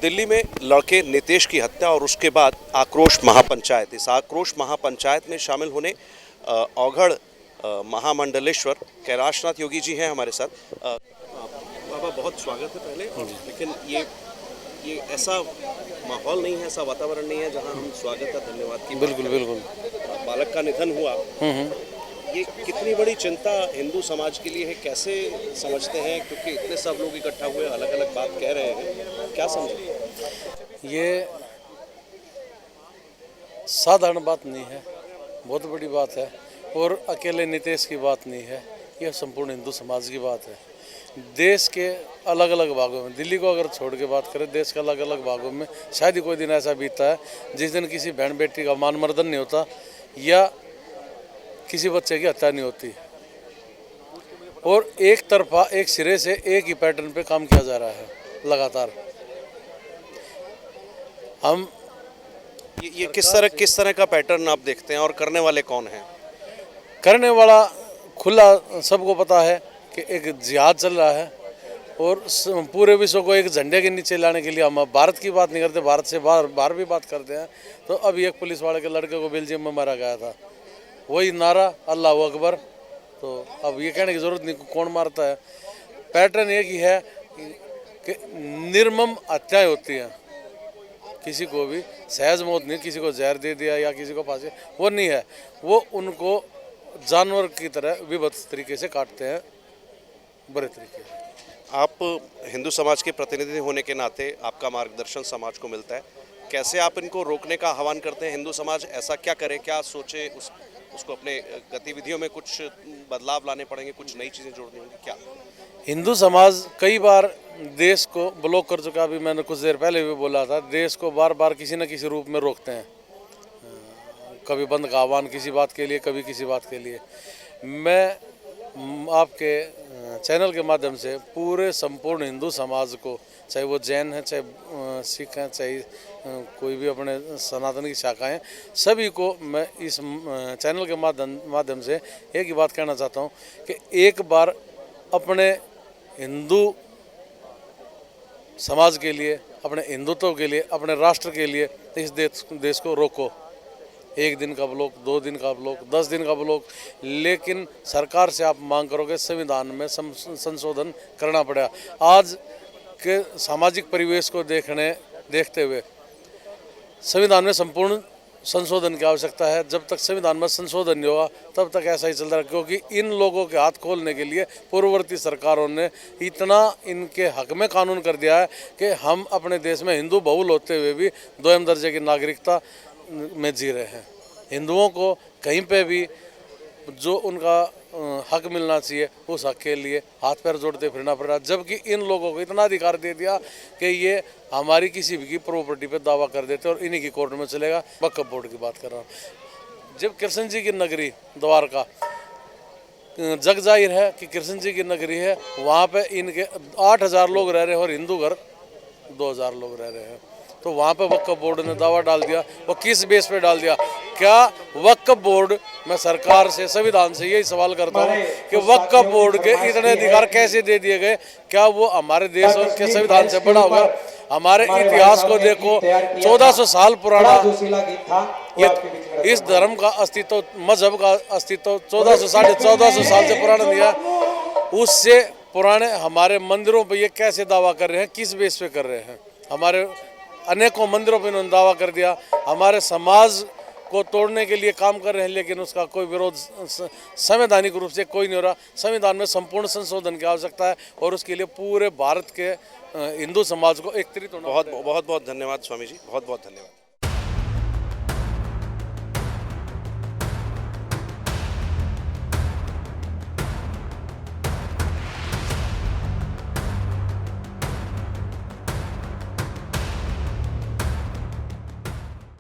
दिल्ली में लड़के नितेश की हत्या और उसके बाद आक्रोश महापंचायत। इस आक्रोश महापंचायत में शामिल होने औघड़ महामंडलेश्वर कैलाशनाथ योगी जी हैं हमारे साथ। बाबा बहुत स्वागत है पहले। लेकिन ये ऐसा माहौल नहीं है, ऐसा वातावरण नहीं है जहां हम स्वागत का धन्यवाद की। बिल्कुल बिल्कुल। बालक का निधन हुआ, ये कितनी बड़ी चिंता हिंदू समाज के लिए है, कैसे समझते हैं? क्योंकि इतने सब लोग इकट्ठा हुए अलग अलग बात कह रहे हैं, क्या समझे? ये साधारण बात नहीं है, बहुत बड़ी बात है। और अकेले नितेश की बात नहीं है, यह संपूर्ण हिंदू समाज की बात है। देश के अलग अलग भागों में, दिल्ली को अगर छोड़ के बात करें, देश के अलग अलग भागों में शायद ही कोई दिन ऐसा बीतता है जिस दिन किसी बहन बेटी का मान मर्दन नहीं होता या किसी बच्चे की हत्या नहीं होती। और एक तरफा एक सिरे से एक ही पैटर्न पे काम किया जा रहा है लगातार। हम ये किस तरह का पैटर्न आप देखते हैं और करने वाले कौन हैं? करने वाला खुला सबको पता है कि एक जिहाद चल रहा है और पूरे विश्व को एक झंडे के नीचे लाने के लिए हम भारत की बात नहीं करते, भारत से बाहर भी बात करते हैं। तो अभी एक पुलिस वाले के लड़के को बेल्जियम में मारा गया था, वही नारा अल्लाह अकबर। तो अब ये कहने की ज़रूरत नहीं कौन मारता है। पैटर्न एक ही है कि निर्मम हत्याएं होती हैं, किसी को भी सहज मौत नहीं, किसी को जहर दे दिया या किसी को फांसी, वो नहीं है। वो उनको जानवर की तरह विभत्स तरीके से काटते हैं, बुरे तरीके से। आप हिंदू समाज के प्रतिनिधि होने के नाते आपका मार्गदर्शन समाज को मिलता है, कैसे आप इनको रोकने का आह्वान करते हैं? हिंदू समाज ऐसा क्या करे, क्या सोचे, उसको अपने गतिविधियों में कुछ बदलाव लाने पड़ेंगे, कुछ नई चीज़ें जोड़नी होंगी क्या? हिंदू समाज कई बार देश को ब्लॉक कर चुका, अभी मैंने कुछ देर पहले भी बोला था, देश को बार बार किसी न किसी रूप में रोकते हैं। कभी बंद का आह्वान किसी बात के लिए, कभी किसी बात के लिए। मैं आपके चैनल के माध्यम से पूरे संपूर्ण हिंदू समाज को, चाहे वो जैन है, चाहे सिख हैं, चाहे कोई भी अपने सनातन की शाखाएं, सभी को मैं इस चैनल के माध्यम से एक ही बात कहना चाहता हूं कि एक बार अपने हिंदू समाज के लिए, अपने हिंदुत्व के लिए, अपने राष्ट्र के लिए इस देश को रोको। 1 दिन का ब्लॉक, 2 दिन का ब्लॉक, 10 दिन का ब्लॉक, लेकिन सरकार से आप मांग करोगे संविधान में संशोधन करना पड़ेगा। आज के सामाजिक परिवेश को देखते हुए संविधान में संपूर्ण संशोधन की आवश्यकता है। जब तक संविधान में संशोधन नहीं होगा तब तक ऐसा ही चल रहा है, क्योंकि इन लोगों के हाथ खोलने के लिए पूर्ववर्ती सरकारों ने इतना इनके हक में कानून कर दिया है कि हम अपने देश में हिंदू बहुल होते हुए भी 2म दर्जे की नागरिकता में जी रहे हैं। हिंदुओं को कहीं पे भी जो उनका हक मिलना चाहिए उस हक के लिए हाथ पैर जोड़ते फिरना पड़ रहा है, जबकि इन लोगों को इतना अधिकार दे दिया कि ये हमारी किसी भी की प्रॉपर्टी पे दावा कर देते और इन्हीं की कोर्ट में चलेगा। वक्फ बोर्ड की बात कर रहा हूँ। जब कृष्ण जी की नगरी द्वारका जग जाहिर है कि कृष्ण जी की नगरी है, वहाँ पे इनके 8000 लोग रह रहे हैं और हिंदू घर 2000 लोग रह रहे हैं। तो वहाँ पे वक्फ बोर्ड ने दावा डाल दिया। वो किस बेस पे डाल दिया? क्या वक्फ बोर्ड, मैं सरकार से, संविधान से यही सवाल करता हूँ कि वक्फ बोर्ड के इतने अधिकार कैसे दे दिए गए? क्या वो हमारे देश और के संविधान से बड़ा होगा? हमारे इतिहास को देखो, 1400 साल पुराना ये इस धर्म का अस्तित्व, मजहब का अस्तित्व 1400 साल से पुराना नहीं है। उससे पुराने हमारे मंदिरों पर ये कैसे दावा कर रहे हैं, किस बेस पे कर रहे हैं? हमारे अनेकों मंदिरों पर इन्होंने दावा कर दिया। हमारे समाज को तोड़ने के लिए काम कर रहे हैं, लेकिन उसका कोई विरोध संवैधानिक रूप से कोई नहीं हो रहा। संविधान में संपूर्ण संशोधन की आवश्यकता है और उसके लिए पूरे भारत के हिंदू समाज को एकत्रित होना। बहुत बहुत धन्यवाद स्वामी जी, बहुत बहुत धन्यवाद।